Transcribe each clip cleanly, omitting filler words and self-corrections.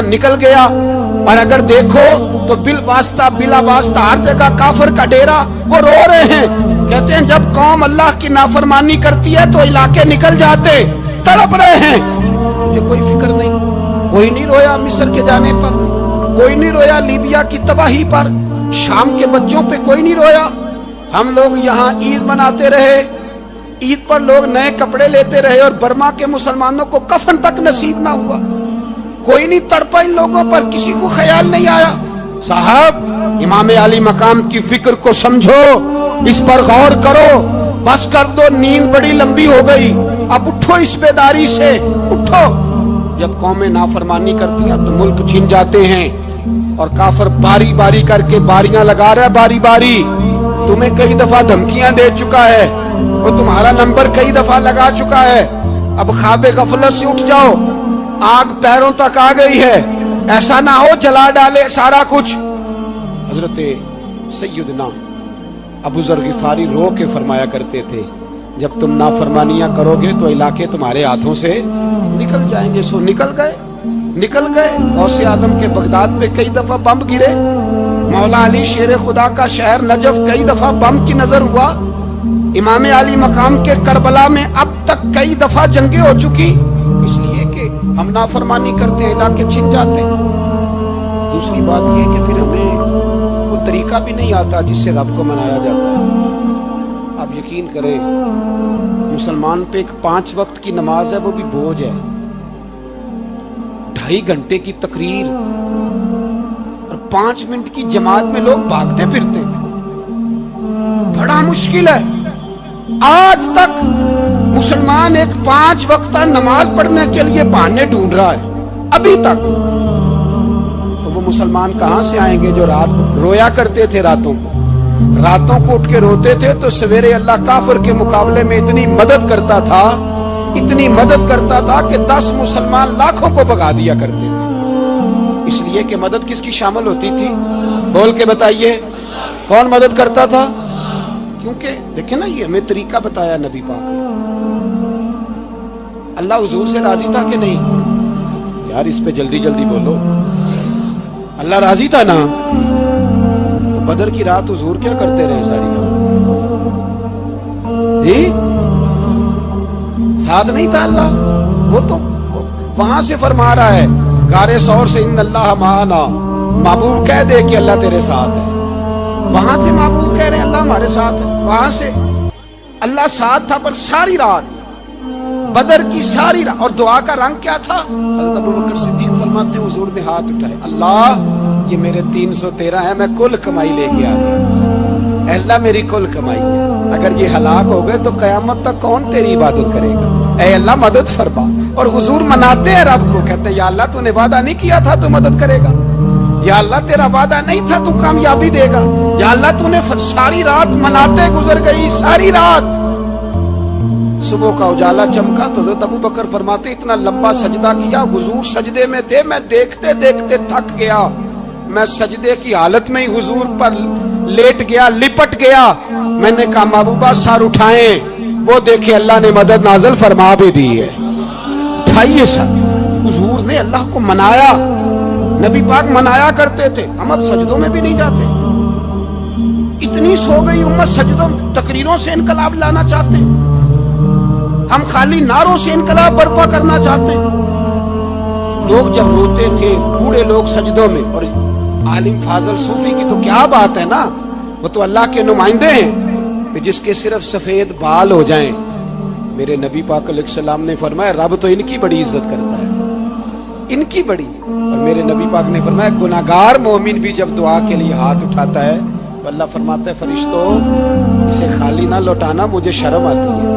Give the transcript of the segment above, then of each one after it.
निकल गया। और अगर देखो तो बिला वास्ता हर जगह काफिर का डेरा, वो रो रहे हैं। कहते हैं जब कौम अल्लाह की नाफरमानी करती है तो इलाके निकल जाते, तड़प रहे हैं। मुझे कोई फिक्र नहीं, कोई नहीं रोया मिस्र के जाने पर, कोई नहीं रोया लीबिया की तबाही पर, शाम के बच्चों पे कोई नहीं रोया। हम लोग यहाँ ईद मनाते रहे, ईद पर लोग नए कपड़े लेते रहे और बर्मा के मुसलमानों को कफन तक नसीब ना हुआ। कोई नहीं तड़पा इन लोगों पर, किसी को ख्याल नहीं आया। साहब, इमाम अली मकाम की फिक्र को समझो, इस पर गौर करो। बस कर दो, नींद बड़ी लंबी हो गई, अब उठो इस बेदारी से, उठो। जब कौमें नाफरमानी करती हैं तो मुल्क छिन जाते हैं और काफिर बारी बारी करके बारियां लगा रहा है। बारी बारी तुम्हें कई दफा धमकियां दे चुका है, वो तुम्हारा नंबर कई दफा लगा चुका है। अब ख्वाबे गफलत से उठ जाओ, आग पैरों तक आ गई है, ऐसा ना हो जला डाले सारा कुछ। हजरत सैयदना अबू ज़र गिफारी रो के फरमाया करते थे, जब तुम नाफरमानियां करोगे तो इलाके तुम्हारे हाथों से निकल जाएंगे। सो निकल गए। गौसे आजम के बगदाद पे कई दफा बम गिरे, मौला अली शेर खुदा का शहर नजफ कई दफा बम की नजर हुआ। इमाम अली मकाम के करबला में अब तक कई दफा जंगें हो चुकी, इसलिए कि हम नाफरमानी करते हैं, इलाके छिन जाते हैं। दूसरी बात यह कि फिर हमें वो तरीका भी नहीं आता जिससे रब को मनाया जाता है। आप यकीन करें, मुसलमान पे एक 5 वक्त की नमाज है, वो भी बोझ है। 2.5 घंटे की तकरीर और 5 मिनट की जमात में लोग भागते फिरते हैं, बड़ा मुश्किल है। आज तक मुसलमान एक 5 वक्त नमाज पढ़ने के लिए बहाने ढूंढ रहा है, अभी तक। तो वो मुसलमान कहां से आएंगे जो रात को रोया करते थे, रातों को उठ के रोते थे तो सवेरे अल्लाह काफिर के मुकाबले में इतनी मदद करता था कि 10 मुसलमान लाखों को भगा दिया करते थे। इसलिए कि मदद किसकी शामिल होती थी, बोल के बताइए, कौन मदद करता था? क्योंकि देखे ना, ये हमें तरीका बताया नबी पाक ने। अल्लाह हुजूर से राजी था कि नहीं? यार इस पे जल्दी जल्दी बोलो। अल्लाह राजी था ना? तो बदर की रात हुजूर क्या करते रहे सारी रात? जी साथ नहीं था अल्लाह? वो तो वहां से फरमा रहा है गारे सौर से, इन अल्लाह माना। महबूब कह दे कि अल्लाह तेरे साथ है। वहां से महबूब कह रहे हैं अल्लाह हमारे साथ है, वहां से अल्लाह साथ था। पर सारी रात, बदर की सारी रात, और दुआ का रंग क्या था? हज़रत अबू बकर सिद्दीक फरमाते हैं, हुजूर ने हाथ उठाए, अल्लाह ये मेरे 313 है, मैं कुल कमाई लेके आ गया। अल्लाह मेरी कुल कमाई है, अगर ये हलाक हो गए तो कयामत तक कौन तेरी इबादत करेगा? ऐ अल्लाह मदद फरमा। और हुजूर मनाते हैं रब को, कहते हैं या अल्लाह तूने वादा नहीं किया था तू मदद करेगा, या अल्लाह तेरा वादा नहीं था तू कामयाबी देगा, या अल्लाह तूने सारी रात मनाते गुजर गई, सारी रात। सुबह का उजाला चमका तो हज़रत अबू बकर फरमाते, इतना लंबा सजदा किया, हुजूर सजदे में थे, मैं देखते देखते थक गया, मैं सजदे की हालत में ही हुजूर पर लेट गया, लिपट गया। मैंने कहा महबूबा सर उठाएं, वो देखे अल्लाह ने मदद नाज़िल फरमा भी दी है। उठाइए सर। हुजूर ने अल्लाह को मनाया, नबी पाक मनाया करते थे। हम अब सजदों में भी नहीं जाते, इतनी सो गई उम्मत, सजदों तकरीरों से इनकलाब लाना चाहते, हम खाली नारों से इनकलाब बर्पा करना चाहते। लोग जब रोते थे, बूढ़े लोग सजदों में, और आलिम फाजल सूफी की तो क्या बात है ना, वो तो अल्लाह के नुमाइंदे हैं कि जिसके सिर्फ सफेद बाल हो जाएं। मेरे नबी पाक अलैहिस्सलाम ने फरमाया रब तो इनकी बड़ी इज्जत करता है, इनकी बड़ी। और मेरे नबी पाक ने फरमाया गुनाहगार मोमिन भी जब दुआ के लिए हाथ उठाता है तो अल्लाह फरमाता है फरिश्तों इसे खाली ना लौटाना, मुझे शर्म आती है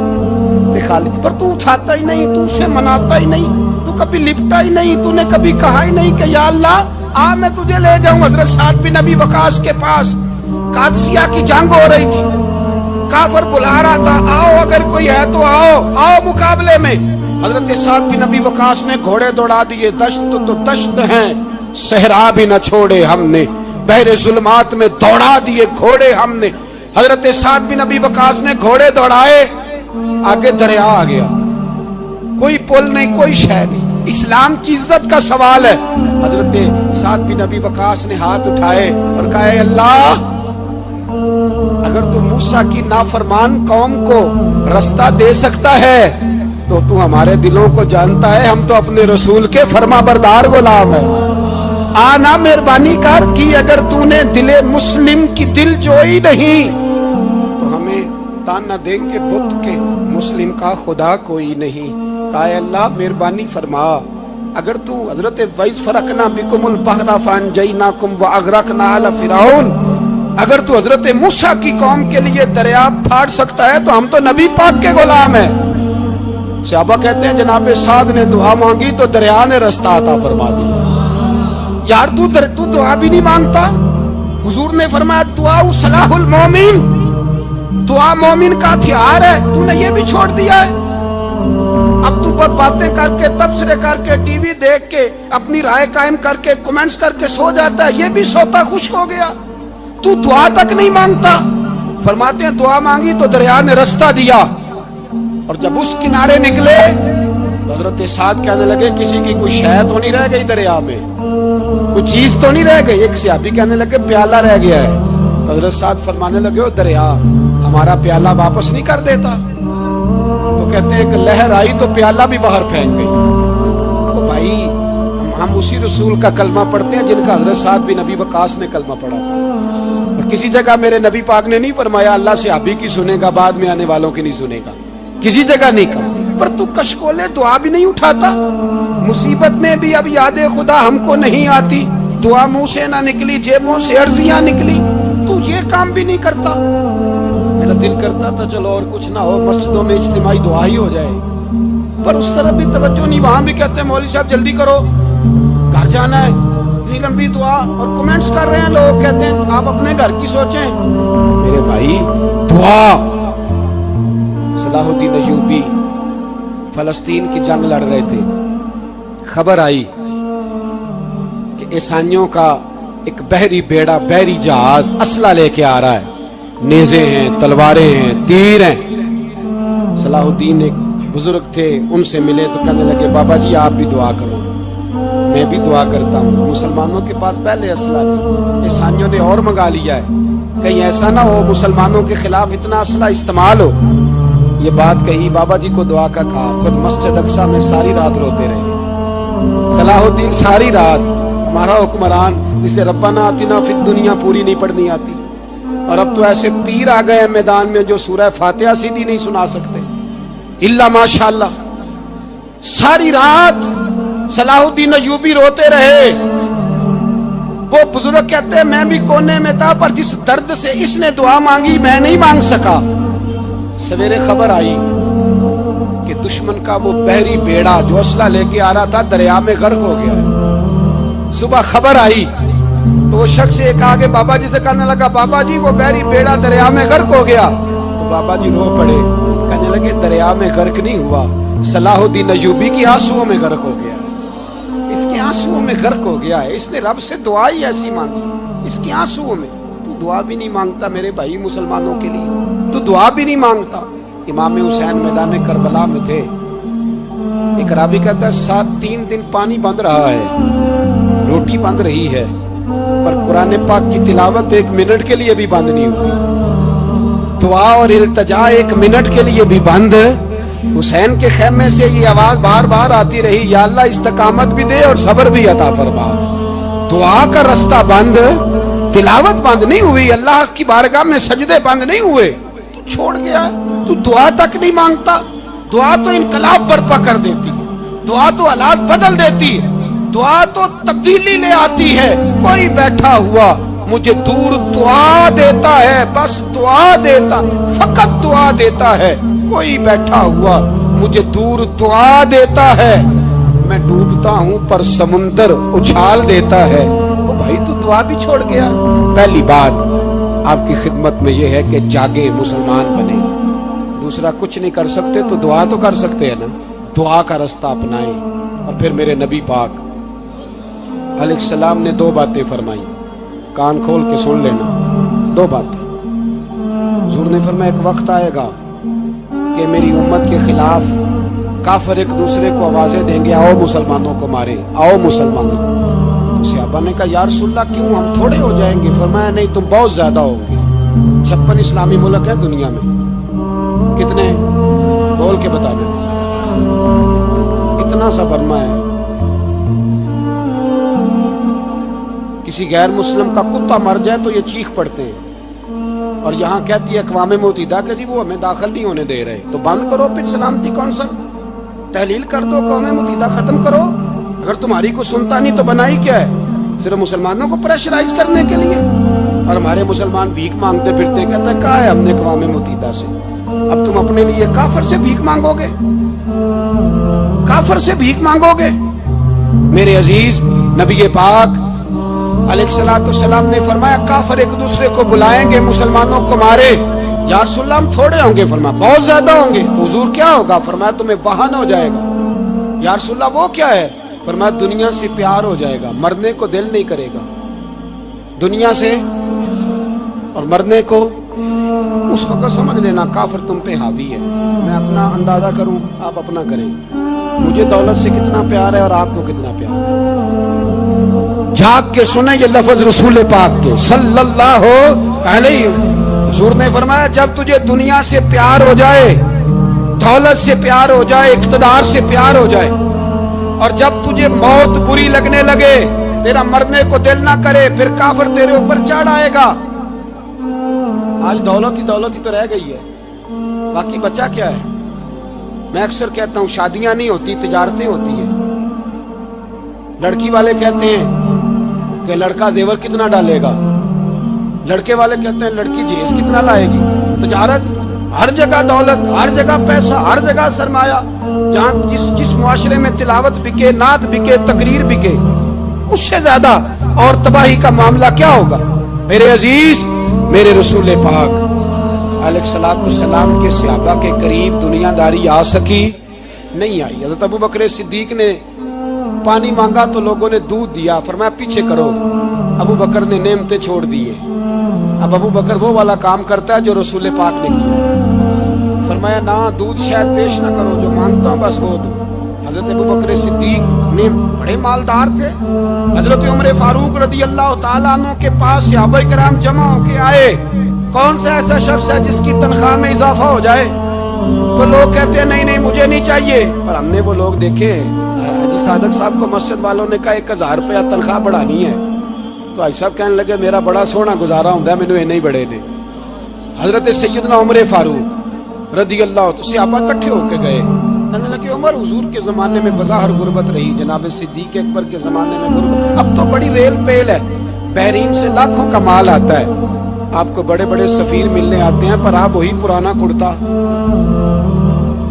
इसे खाली। पर तू उठाता ही नहीं, तू उसे मनाता ही नहीं, तू कभी लिपटा ही नहीं, तूने कभी कहा ही नहीं कि या अल्लाह आ मैं तुझे ले जाऊं। हजरत साद बिन अबी वकास के पास कादसिया की जंग हो रही थी, काफिर बुला रहा था, आओ अगर कोई है तो आओ मुकाबले में। हजरत साद बिन अबी वकास ने घोड़े दौड़ा दिए, दश्त तो दश्त हैं, सहरा भी न छोड़े हमने, बहरे जुल्मात में दौड़ा दिए घोड़े हमने। हजरत साद बिन अबी वकास ने घोड़े दौड़ाए, आगे दरिया आ गया, कोई पुल नहीं, कोई शह नहीं, اسلام کی عزت کا سوال ہے۔ حضرت سعد بن ابی وقاص نے ہاتھ اٹھائے اور کہا اے اللہ، اگر تو موسیٰ کی نافرمان قوم کو رستہ دے سکتا ہے تو تو ہمارے دلوں کو جانتا ہے، ہم تو اپنے رسول کے فرما بردار غلام ہیں۔ آنا مہربانی کر کی اگر تو نے دل مسلم کی دل جوئی نہیں تو ہمیں تانا دیں گے بت کے مسلم کا خدا کوئی نہیں۔ کہا اے اللہ مہربانی فرما، اگر تو حضرت وَإِذْ فَرَقْنَا بِكُمُ الْبَحْرَ فَأَنْجَيْنَاكُمْ وَأَغْرَقْنَا آلَ فِرْعَوْنَ، اگر تو حضرت موسیٰ کی قوم کے لیے دریا پھاڑ سکتا ہے تو ہم تو نبی پاک کے غلام ہیں۔ صحابہ کہتے ہیں جناب سعد نے دعا مانگی تو دریا نے رستہ عطا فرما دیا۔ یار تو دعا بھی نہیں مانگتا؟ حضور نے فرمایا دعا صلاح المومن، دعا مومن کا ہتھیار ہے، تو نے یہ بھی چھوڑ دیا ہے۔ اب تو باتیں کر کے تبصرے کر کے ٹی وی دیکھ کے اپنی رائے قائم کر کے کمنٹس کر کے سو جاتا ہے، یہ بھی سوتا خشک ہو گیا، تو دعا تک نہیں مانگتا۔ فرماتے ہیں دعا مانگی تو دریا نے رستہ دیا، اور جب اس کنارے نکلے تو حضرت سعد کہنے لگے کسی کی کوئی شے تو نہیں رہ گئی دریا میں، کوئی چیز تو نہیں رہ گئی۔ ایک صحابی کہنے لگے پیالہ رہ گیا ہے، تو حضرت سعد فرمانے لگے او دریا ہمارا پیالہ واپس نہیں کر دیتا؟ تو کہتے ہیں کہ لہر آئی تو پیالہ بھی باہر پھینک گئی۔ تو بھائی ہم اسی رسول کا کلمہ پڑھتے ہیں جن کا حضرت سعد بن ابی وقاص نے کلمہ پڑھا تھا، اور کسی جگہ میرے نبی پاک نے نہیں فرمایا اللہ صحابی کی سنے گا بعد میں آنے والوں کی نہیں سنے گا، کسی جگہ نہیں کہا۔ پر تو کشکولے دعا بھی نہیں اٹھاتا، مصیبت میں بھی اب یاد خدا ہم کو نہیں آتی، دعا منہ سے نہ نکلی جیبوں سے عرضیاں نکلی، تو یہ کام بھی نہیں کرتا۔ میرا دل کرتا تھا چلو اور کچھ نہ ہو مسجدوں میں اجتماعی دعا ہی ہو جائے، پر اس طرف بھی توجہ نہیں، وہاں بھی کہتے ہیں مولوی صاحب جلدی کرو گھر جانا ہے، اتنی لمبی دعا، اور کمنٹس کر رہے ہیں لوگ، کہتے ہیں آپ اپنے گھر کی سوچیں۔ میرے بھائی دعا، صلاح الدین ایوبی فلسطین کی جنگ لڑ رہے تھے، خبر آئی کہ عیسائیوں کا ایک بحری بیڑا بحری جہاز اسلحہ لے کے آ رہا ہے، نیزے ہیں تلواریں ہیں تیر ہیں۔ صلاح الدین ایک بزرگ تھے، ان سے ملے تو کہنے لگے بابا جی آپ بھی دعا کرو۔ میں بھی دعا کرتا ہوں، مسلمانوں کے پاس پہلے اسلحہ تھی، عیسائیوں نے اور منگا لیا ہے، کہیں ایسا نہ ہو مسلمانوں کے خلاف اتنا اسلحہ استعمال ہو۔ یہ بات کہی، بابا جی کو دعا کا کہا، خود مسجد اقصیٰ میں ساری رات روتے رہے۔ صلاح الدین ساری رات، ہمارا حکمران جسے ربنا آتنا فی الدنیا پوری نہیں پڑھنی آتی، اور اب تو ایسے پیر آ گئے میدان میں جو سورہ فاتحہ سیدھی نہیں سنا سکتے الا ماشاءاللہ۔ ساری رات صلاح الدین ایوبی روتے رہے۔ وہ بزرگ کہتے ہیں میں بھی کونے میں تھا، پر جس درد سے اس نے دعا مانگی میں نہیں مانگ سکا۔ سویرے خبر آئی کہ دشمن کا وہ بحری بیڑا جو اسلحہ لے کے آ رہا تھا دریا میں غرق ہو گیا ہے۔ صبح خبر آئی تو وہ شخص ایک آگے بابا جی سے کہنے لگا بابا جی وہ بحری بیڑا دریا میں غرق ہو گیا، تو بابا جی رو پڑے، کہنے لگے دریا میں غرق نہیں ہوا، صلاح الدین ایوبی کی آنسوؤں میں غرق ہو گیا، اس کے آنسوؤں میں غرق ہو گیا ہے، اس نے رب سے دعا ہی ایسی مانگی اس کے آنسوؤں میں۔ تو دعا بھی نہیں مانگتا میرے بھائی مسلمانوں کے لیے، تو دعا بھی نہیں مانگتا۔ امام حسین میدان کربلا میں تھے، ایک راوی کہتا ہے 3 دن پانی بند رہا ہے، روٹی بند رہی ہے، پر قرآن پاک کی تلاوت 1 منٹ کے لیے بھی بند نہیں ہوئی، دعا اور التجا 1 منٹ کے لیے بھی بند۔ حسین کے خیمے سے یہ آواز بار بار آتی رہی، یا اللہ استقامت بھی دے اور صبر بھی عطا فرما۔ دعا کا رستہ بند، تلاوت بند نہیں ہوئی، اللہ کی بارگاہ میں سجدے بند نہیں ہوئے، تو چھوڑ گیا، تو دعا تک نہیں مانگتا۔ دعا تو انقلاب برپا کر دیتی ہے، دعا تو حالات بدل دیتی ہے، دعا تو تبدیلی لے آتی ہے۔ کوئی بیٹھا ہوا مجھے دور دعا دیتا ہے، بس دعا دیتا، فقط دعا دیتا ہے۔ کوئی بیٹھا ہوا مجھے دور دعا دیتا ہے، میں ڈوبتا ہوں پر سمندر اچھال دیتا ہے۔ وہ بھائی تو دعا بھی چھوڑ گیا۔ پہلی بات آپ کی خدمت میں یہ ہے کہ جاگے مسلمان بنے، دوسرا کچھ نہیں کر سکتے تو دعا تو کر سکتے ہیں نا، دعا کا رستہ اپنائیں۔ اور پھر میرے نبی پاک علیہ السلام نے 2 باتیں فرمائی، کان کھول کے سن لینا، 2 باتیں۔ حضور نے فرمایا ایک وقت آئے گا کہ میری امت کے خلاف काफिर एक दूसरे को आवाजें देंगे, आओ मुसलमानों को मारे, आओ मुसलमानों। सहाबा ने कहा या रसूलल्लाह क्यों, हम थोड़े हो जाएंगे? फरमाया नहीं, तुम बहुत ज्यादा होगे। 56 इस्लामी मुल्क है दुनिया में, कितने बोल के बता दो, इतना सा बर्मा है। किसी गैर मुस्लिम का कुत्ता मर जाए तो ये चीख पड़ते हैं, और यहाँ कहती है अक़वाम मुत्तहिदा कि जी वो हमें दाखिल नहीं होने दे रहे। तो बंद करो फिर सलामती कौंसिल, तहलील कर दो, अक़वाम मुत्तहिदा खत्म करो। अगर तुम्हारी को सुनता नहीं तो बनाई क्या है? सिर्फ मुसलमानों को प्रेशराइज करने के लिए। और हमारे मुसलमान भीख मांगते फिरते, कहते हैं कहा है हमने अक़वाम मुत्तहिदा से। अब तुम अपने लिए काफिर से भीख मांगोगे, काफिर से भीख मांगोगे? मेरे अजीज नबी पाक अलैहिस्सलाम ने फरमाया काफिर एक दूसरे को बुलाएंगे, मुसलमानों को मारे। या रसूलल्लाह हम थोड़े होंगे? फरमाया बहुत ज्यादा होंगे। हुजूर क्या होगा? फरमाया तुम्हें वाहन हो जाएगा। या रसूलल्लाह वो क्या है? फरमाया दुनिया से प्यार हो जाएगा, मरने को दिल नहीं करेगा दुनिया से, और मरने को उस वक्त समझ लेना काफिर तुम पे हावी है। मैं अपना अंदाजा करूं, आप अपना करें। मुझे दौलत से कितना प्यार है और आपको कितना प्यार है। जाग के सुने ये लफ्ज रसूल पाक के सल्लल्लाहु अलैहि। हुजूर ने फरमाया जब तुझे दुनिया से प्यार हो जाए, दौलत से प्यार हो जाए, इक़्तिदार से प्यार हो जाए, और जब तुझे मौत बुरी लगने लगे, तेरा मरने को दिल ना करे, फिर काफिर तेरे ऊपर चढ़ आएगा। आज दौलत ही तो रह गई है, बाकी बचा क्या है? मैं अक्सर कहता हूं शादियां नहीं होती, तिजारतें होती हैं। लड़की वाले कहते हैं कि लड़का जेवर कितना डालेगा, लड़के वाले कहते हैं लड़की जेस कितना लाएगी। तिजारत, हर जगह दौलत, हर जगह पैसा, हर जगह सरमाया। जहां जिस मुआशरे में तिलावत बिके, नात बिके, तकरीर बिके, उससे ज्यादा और तबाही का मामला क्या होगा? मेरे अजीज, मेरे रसूल पाक अलैहिस्सलाम के सहाबा के करीब दुनियादारी आ सकी नहीं आई। हज़रत अबू बकर सिद्दीक ने पानी मांगा तो लोगों ने दूध दिया, फरमाया पीछे करो। अबू बकर ने नेमतें छोड़ दिए। अब अबू बकर वो वाला काम करता है जो रसूल पाक ने किया। फरमाया ना दूध शायद पेश ना करो, जो मांगता हूं बस वो दो। हजरत अबू बकर सिद्दीक ने बड़े मालदार थे। हजरत उमर फारूक रदी अल्लाह तआला अन्हु के पास सहाबा किराम जमा होके आए। कौन सा ऐसा शख्स है जिसकी तनख्वाह में इजाफा हो जाए? तो लोग कहते हैं नहीं नहीं मुझे नहीं चाहिए। पर हमने वो लोग देखे, हाजी सादक साहब को मस्जिद वालों ने कहा 1000 रुपया तनख्वाह बढ़ानी है, तो हाजी साहब कहने लगे मेरा बड़ा सोहना गुजारा होंदा है, मैनू इन्ने ही बड़े ने। हजरत सैयदना उमर फारूक रदी अल्लाह तो सहाबा इकट्ठे होके गए, कहने लगे उमर हुजूर के जमाने में बज़ाहिर गुर्बत रही, जनाब सिद्दीक अकबर के जमाने में गुर्बत, अब तो बड़ी रेल पेल है, बहरीन से लाखों का माल आता है, आपको बड़े बड़े सफीर मिलने आते हैं, पर आप वही पुराना कुर्ता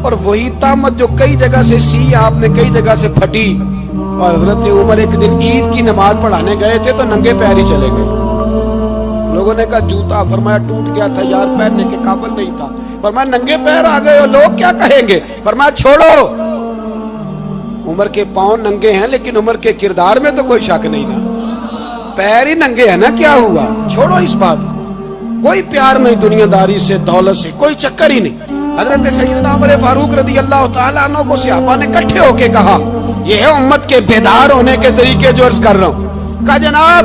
और वही तामत जो कई जगह से सी आपने, कई जगह से फटी। और हजरत उमर एक दिन ईद की नमाज पढ़ाने गए थे तो नंगे पैर ही चले गए। लोगों ने कहा जूता, फरमाया टूट गया था यार, पहनने के काबिल नहीं था। फरमाया नंगे पैर आ गए हो, लोग क्या कहेंगे? फरमाया छोड़ो, उमर के पांव नंगे हैं लेकिन उमर के किरदार में तो कोई शक नहीं ना, पैर ही नंगे है ना, क्या हुआ? छोड़ो इस बात को, कोई प्यार नहीं दुनियादारी से, दौलत से, कोई चक्कर ही नहीं। हजरत सैयदना उमर फारूक रदी अल्लाह तआला अन्हु को सहाबा ने इकट्ठे होके कहा, ये है उम्मत के बेदार होने के तरीके जो अर्ज कर रहा हूं। कहा जनाब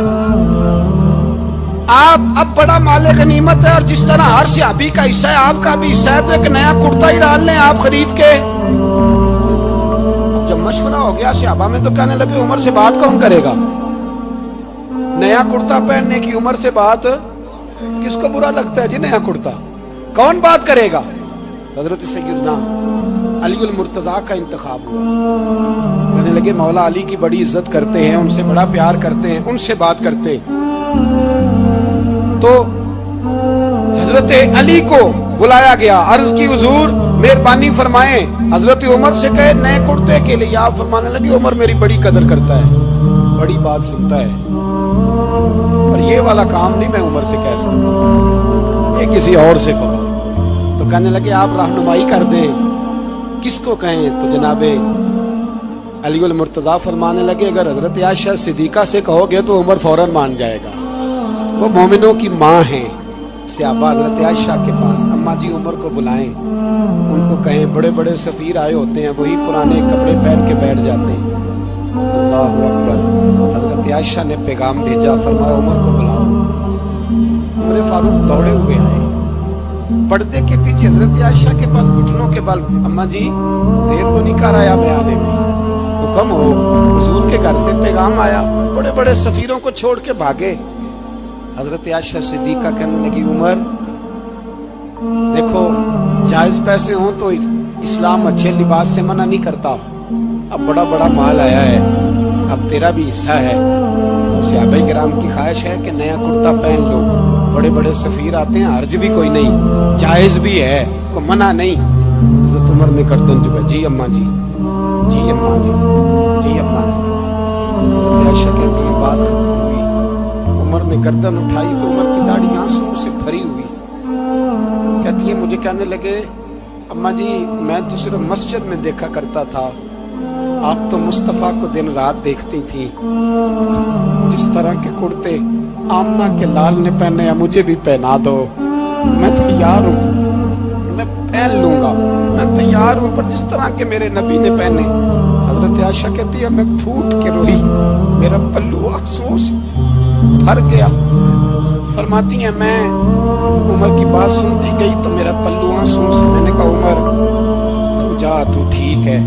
आप अब बड़ा माले गनीमत है, और जिस तरह हर सहाबी का हिस्सा है आपका भी हिस्सा है, तो एक नया कुर्ता ही डाल लें आप खरीद के। जब मशवरा हो गया सहाबा में तो कहने लगे उमर से बात कौन करेगा? नया कुर्ता पहनने की उमर से बात किसको बुरा लगता है जी? नया कुर्ता कौन बात करेगा? हजरत सैयदना अली मुर्तजा का इंतखाब हुआ। कहने लगे मौला अली की बड़ी इज्जत करते हैं, उनसे बड़ा प्यार करते हैं, उनसे बात करते हैं। तो हजरत अली को बुलाया गया, अर्ज की हुजूर मेहरबानी फरमाएं। हजरत उमर से कहे नए कुर्ते के लिए, आप फरमाने लगे उमर मेरी बड़ी कदर करता है, बड़ी बात सुनता है, पर ये वाला काम नहीं मैं उमर से कह सकता, ये किसी और से कहो। तो कहने लगे आप रहनुमाई कर दे, किसको कहें? तो जनाबे अली मुर्तजा फरमाने लगे अगर हजरत आयशा सिद्दीका से कहोगे तो उमर फौरन मान जाएगा, वो मोमिनों की माँ हैं, सहाबा हजरत आयशा के पास, अम्मा जी उमर को बुलाएं, उनको कहें बड़े बड़े सफ़ीर आए होते हैं, वही पुराने कपड़े पहन के बैठ जाते हैं। अल्लाहु अकबर। हजरत आयशा ने पैगाम भेजा, फरमाया उमर को बुलाओ। उमर फारूक दौड़े हुए आए, पर्दे के पीछे हजरत आयशा के पास घुटनों के बल, अम्मा जी देर तो नहीं कर आया मैं आने में, हुक्म हो, हुजूर के घर से पैगाम आया। बड़े बड़े सफीरों को छोड़ के भागे। हजरत आयशा सिद्दीका कहने लगी, उमर देखो जायज पैसे हों तो इस्लाम अच्छे लिबास से मना नहीं करता, अब बड़ा बड़ा माल आया है, अब तेरा भी हिस्सा है, तो सहाबाए किराम की ख्वाहिश है कि नया कुर्ता पहन लो, बड़े बड़े सफीर आते हैं, हर्ज भी कोई नहीं, जायज भी है, को मना नहीं। हज़रत उमर ने गर्दन झुकाई, जी अम्मा जी, जी अम्मा जी, जी अम्मा जी। हज़रत आयशा कहती है बात खत्म हुई, उमर ने गर्दन उठाई तो उमर की दाढ़ी आंसुओं से भरी हुई। कहती है मुझे कहने लगे, अम्मा जी मैं तो सिर्फ मस्जिद में देखा करता था, आप तो मुस्तफ़ा को दिन रात देखती थी, जिस तरह के कुर्ते आमना के लाल ने पहने हैं मुझे भी पहना दो, मैं तैयार हूँ, मैं पहन लूंगा, मैं तैयार हूँ, पर जिस तरह के मेरे नबी ने पहने। हजरत आयशा कहती है मैं फूट के रोई, मेरा पल्लू आंसुओं से भर गया। फरमाती है मैं उमर की बात सुनती गई तो मेरा पल्लू आंसुओं से, मैंने कहा उमर तू जा, तू ठीक है।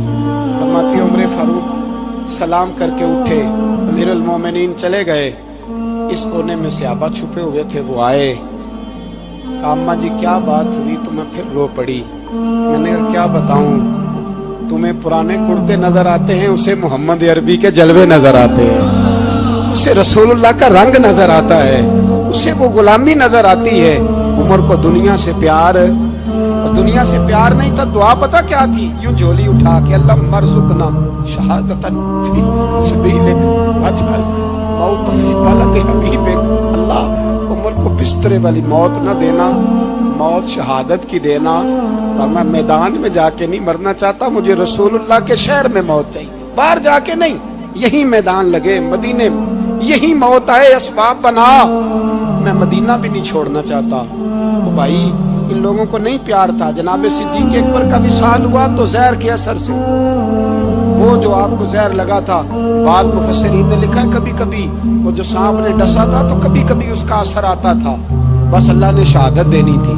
फरमाती है उमर फारूक सलाम करके उठे, अमीरुल मोमिनीन चले गए, इस कोने में सहाबा छुपे हुए थे, वो आए, अम्मा जी क्या बात हुई, तो मैं फिर रो पड़ी। मैंने कहा क्या बताऊं, तुम्हें पुराने कुर्ते नजर आते हैं, उसे मोहम्मद अरबी के जलवे नजर आते हैं, उसे रसूलुल्लाह का रंग नजर आता है, उसे वो गुलामी नजर आती है। उमर को दुनिया से प्यार, और दुनिया से प्यार नहीं था, दुआ पता क्या थी, यूं झोली उठा के अल्लाह मरज़ुक़ना शहादतन फी सबीलिक वजहल मौत फी बलद हबीबिक। अल्लाह उमर को बिस्तरे वाली मौत न देना, मौत शहादत की देना, और मैं मैदान में जाके नहीं मरना चाहता, मुझे रसूलुल्लाह के शहर में मौत चाहिए, बाहर जाके नहीं, यही मैदान लगे मदीने में, यही मौत आए, असबाब बना, मैं मदीना भी नहीं छोड़ना चाहता। तो भाई इन लोगों को नहीं प्यार था। जनाब सिद्दीक अकबर का विसाल हुआ तो जहर के असर से, वो जो आपको जहर लगा था, बाद मुफस्सिरीन ने लिखा है कभी कभी वो जो सांप ने डसा था तो कभी कभी उसका असर आता था, बस अल्लाह ने शहादत देनी थी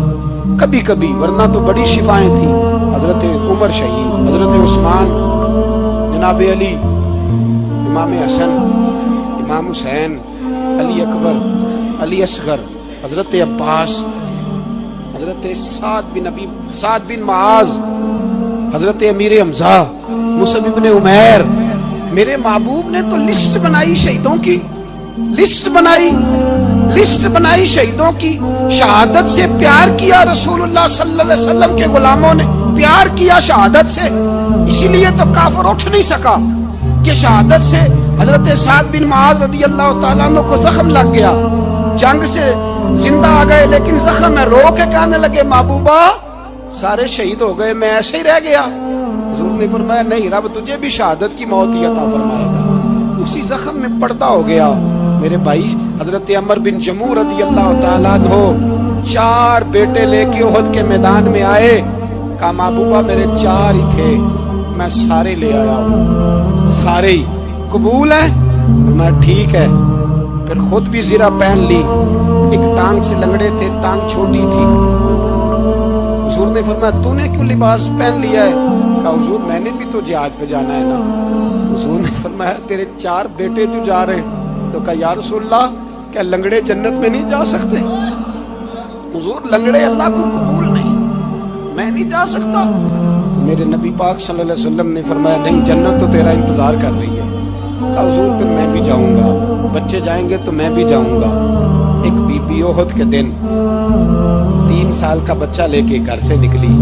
कभी कभी, वरना तो बड़ी शिफाएं थी। हजरत उमर शहीद, हजरत उस्मान, जनाब अली, इमाम हसन, इमाम हुसैन, अली अकबर, अली असगर, हजरत अब्बास, हजरत साद बिन माज, हजरत अमीर हमजा, मुसअब इब्ने उमैर। मेरे महबूब ने तो लिस्ट बनाई शहीदों की, लिस्ट बनाई शहीदों की। शहादत से प्यार किया रसूलुल्लाह सल्लल्लाहु अलैहि वसल्लम के गुलामों ने, प्यार किया शहादत से, इसीलिए तो काफिर उठ नहीं सका कि शहादत से हजरत साद बिन माज रदी अल्लाह तआला अन्हु को जख्म लग गया, जंग से जिंदा आ गए लेकिन जख्म है, रो के कहने लगे महबूबा सारे शहीद हो गए, मैं ऐसे ही रह गया। हुजूर ने फरमाया नहीं, रब तुझे भी शहादत की मौत ही अता फरमाएगा। उसी जख्म में पर्दा हो गया। मेरे भाई हजरत अमर बिन जमू रदी अल्लाह तआला अन्हु 4 बेटे लेके उहद के मैदान में आए, कहा महबूबा मेरे 4 ही थे, मैं सारे ले आया हूँ, सारे ही कबूल है? मैं ठीक है। फिर खुद भी ज़रा पहन ली, एक टांग से लंगड़े थे, टांग छोटी थी। हुजूर ने फरमाया तूने क्यों लिबास पहन लिया है? कहा हुजूर मैंने भी तो जिहाद पे जाना है ना। हुजूर ने फरमाया तेरे 4 बेटे तो जा रहे। तो कहा या रसूलल्लाह क्या लंगड़े जन्नत में नहीं जा सकते? हुजूर लंगड़े अल्लाह को कबूल नहीं, मैं नहीं जा सकता। मेरे नबी पाक सल्लल्लाहु अलैहि वसल्लम ने फरमाया नहीं, जन्नत तो तेरा इंतजार कर रही है। कहा हुजूर फिर मैं भी जाऊंगा, बच्चे जाएंगे तो मैं भी जाऊंगा। एक बीबी ओहद के दिन 3 साल का बच्चा लेके घर से निकली,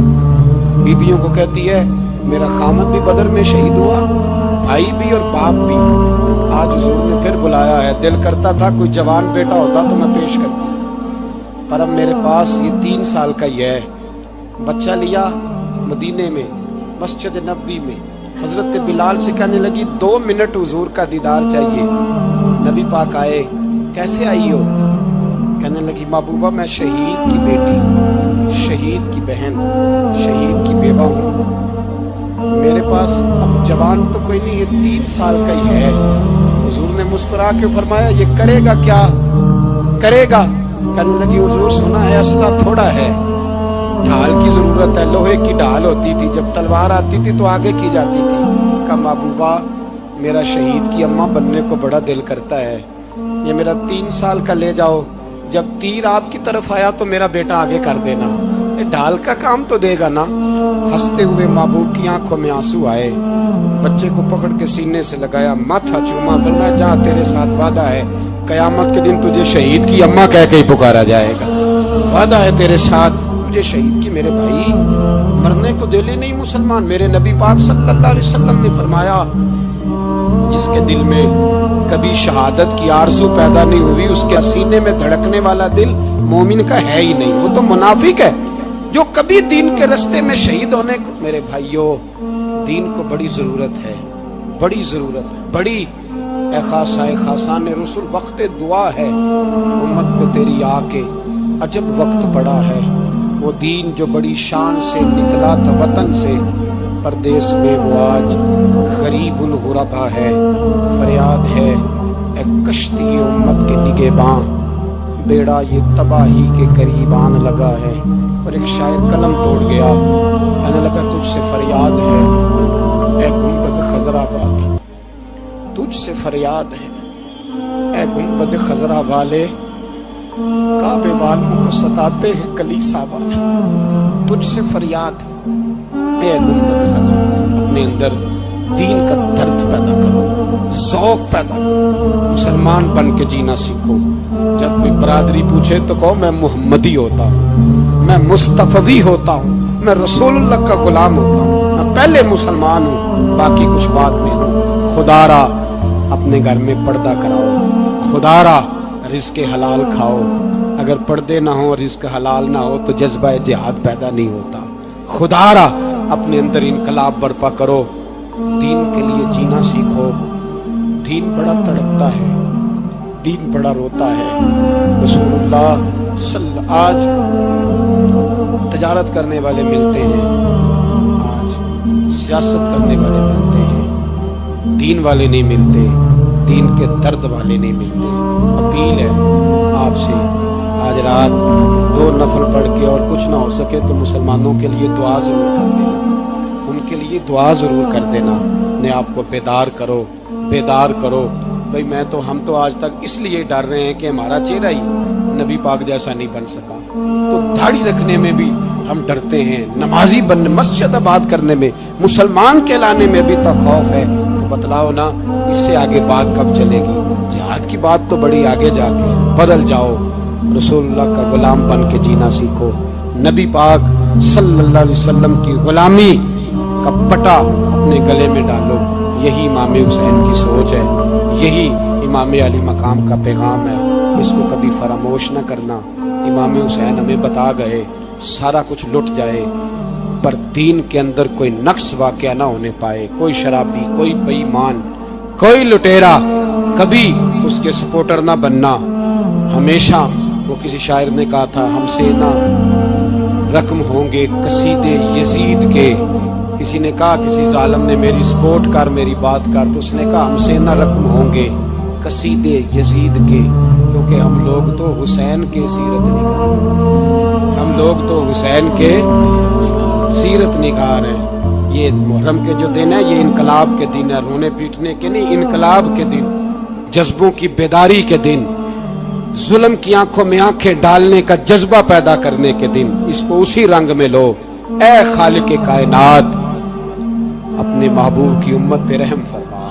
बीबियों को कहती है मेरा खामद भी बदर में शहीद हुआ, भाई भी और बाप भी। आज हुजूर ने फिर बुलाया है, दिल करता था कोई जवान बेटा होता तो मैं पेश करती, पर अब मेरे पास ये 3 साल का ही है। बच्चा लिया, मदीने में मस्जिद नबवी में हजरत बिलाल से कहने लगी 2 मिनट हुजूर का दीदार चाहिए। नबी पाक आए, कैसे आई हो? کہنے لگی محبوبہ میں شہید کی بیٹی، شہید کی بہن، شہید کی بیوہ ہوں، میرے پاس اب جوان تو کوئی نہیں، یہ 3 سال کا ہی ہے۔ حضور نے مسکرا کے فرمایا یہ کرے گا کیا کرے گا؟ کہنے لگی حضور سنا ہے اسلحہ تھوڑا ہے، ڈھال کی ضرورت ہے، لوہے کی ڈھال ہوتی تھی، جب تلوار آتی تھی تو آگے کی جاتی تھی۔ کہا محبوبہ میرا شہید کی اماں بننے کو بڑا دل کرتا ہے، یہ میرا 3 سال کا لے جاؤ، جب تیر آپ کی طرف آیا تو میرا بیٹا آگے کر دینا، یہ ڈھال کا کام تو دے گا نا۔ ہنستے ہوئے محبوب کی آنکھوں میں آنسو آئے، بچے کو پکڑ کے سینے سے لگایا، ماتھا چوما، فرمایا جا تیرے ساتھ وعدہ ہے، قیامت کے دن تجھے شہید کی اماں کہہ کے ہی پکارا جائے گا، وعدہ ہے تیرے ساتھ، تجھے شہید کی۔ میرے بھائی مرنے کو دل ہی نہیں مسلمان۔ میرے نبی پاک صلی اللہ علیہ وسلم نے فرمایا جس کے دل میں کبھی شہادت کی آرزو پیدا نہیں ہوئی، اس کے سینے میں دھڑکنے والا دل مومن کا ہے ہی نہیں، وہ تو منافق ہے۔ جو کبھی دین کے رستے میں شہید ہونے کو، میرے بھائیوں دین کو بڑی ضرورت ہے، بڑی ضرورت ہے، بڑی۔ اے خاصان رسول وقت دعا ہے امت پہ تیری آ کے، عجب وقت پڑا ہے۔ وہ دین جو بڑی شان سے نکلا تھا وطن سے، پردیس میں وہ آج غریب الغربا ہے۔ فریاد ہے اے کشتی امت کے نگہباں، بیڑا یہ تباہی کے قریب آن لگا ہے۔ اور ایک شاعر قلم توڑ گیا، کہنے لگا تجھ سے فریاد ہے اے گنبد خضرا والے، تجھ سے فریاد ہے اے گنبد خضرا والے، کعبے والوں کو ستاتے ہیں کلیسا والے، تجھ سے فریاد ہے اے گنبد خضرا۔ اپنے اندر دین کا درد پیدا کرو، ذوق پیدا کرو، مسلمان بن کے جینا سیکھو۔ جب کوئی برادری پوچھے تو کہو میں محمدی ہوتا ہوں، میں مصطفی ہوتا ہوں، میں رسول اللہ کا غلام ہوتا ہوں، میں پہلے مسلمان ہوں، باقی کچھ بعد میں ہوں۔ خدا را اپنے گھر میں پردہ کراؤ، خدا را رزق حلال کھاؤ، اگر پردے نہ ہو رزق حلال نہ ہو تو جذبہ جہاد پیدا نہیں ہوتا۔ خدا را اپنے اندر انقلاب برپا کرو، دین کے لیے جینا سیکھو۔ دین بڑا تڑپتا ہے، دین بڑا روتا ہے۔ رسول اللہ آج تجارت کرنے والے ملتے ہیں، آج سیاست کرنے والے ملتے ہیں، دین والے نہیں ملتے، دین کے درد والے نہیں ملتے۔ اپیل ہے آپ سے آج رات 2 نفل پڑھ کے اور کچھ نہ ہو سکے تو مسلمانوں کے لیے دعا ضرور کر دینا، ان کے لیے دعا ضرور کر دینا، اپنے آپ کو بیدار کرو، بیدار کرو۔ بھئی ہم تو آج تک اس لیے ڈر رہے ہیں کہ ہمارا چہرہ ہی نبی پاک جیسا نہیں بن سکا، تو داڑھی رکھنے میں بھی ہم ڈرتے ہیں، نمازی بننے، مسجد آباد کرنے میں، مسلمان کہلانے میں بھی تو خوف ہے۔ تو بتلاؤ نا اس سے آگے بات کب چلے گی؟ جہاد کی بات تو بڑی آگے جا کے، بدل جاؤ، رسول اللہ کا غلام بن کے جینا سیکھو، نبی پاک صلی اللہ علیہ وسلم کی غلامی کا پٹا اپنے گلے میں ڈالو۔ یہی امام حسین کی سوچ ہے، یہی امام علی مقام کا پیغام ہے، اس کو کبھی فراموش نہ کرنا۔ امام حسین ہمیں بتا گئے سارا کچھ لٹ جائے پر دین کے اندر کوئی نقص واقعہ نہ ہونے پائے، کوئی شرابی، کوئی بے ایمان، کوئی لٹیرا کبھی اس کے سپورٹر نہ بننا۔ ہمیشہ وہ کسی شاعر نے کہا تھا ہم سے نہ رقم ہوں گے قصیدے یزید کے، کسی نے کہا کسی ظالم نے میری سپورٹ کر، میری بات کر، تو اس نے کہا ہم سے نہ رقم ہوں گے قصیدے یزید کے، کیونکہ ہم لوگ تو حسین کے سیرت نگار، ہم لوگ تو حسین کے سیرت نگار ہیں۔ یہ محرم کے جو دن ہے یہ انقلاب کے دن ہے، رونے پیٹنے کے نہیں، انقلاب کے دن، جذبوں کی بیداری کے دن، ظلم کی آنکھوں میں آنکھیں ڈالنے کا جذبہ پیدا کرنے کے دن۔ اس کو اسی رنگ میں لو۔ اے خالق کائنات اپنے محبوب کی امت پہ رحم فرما۔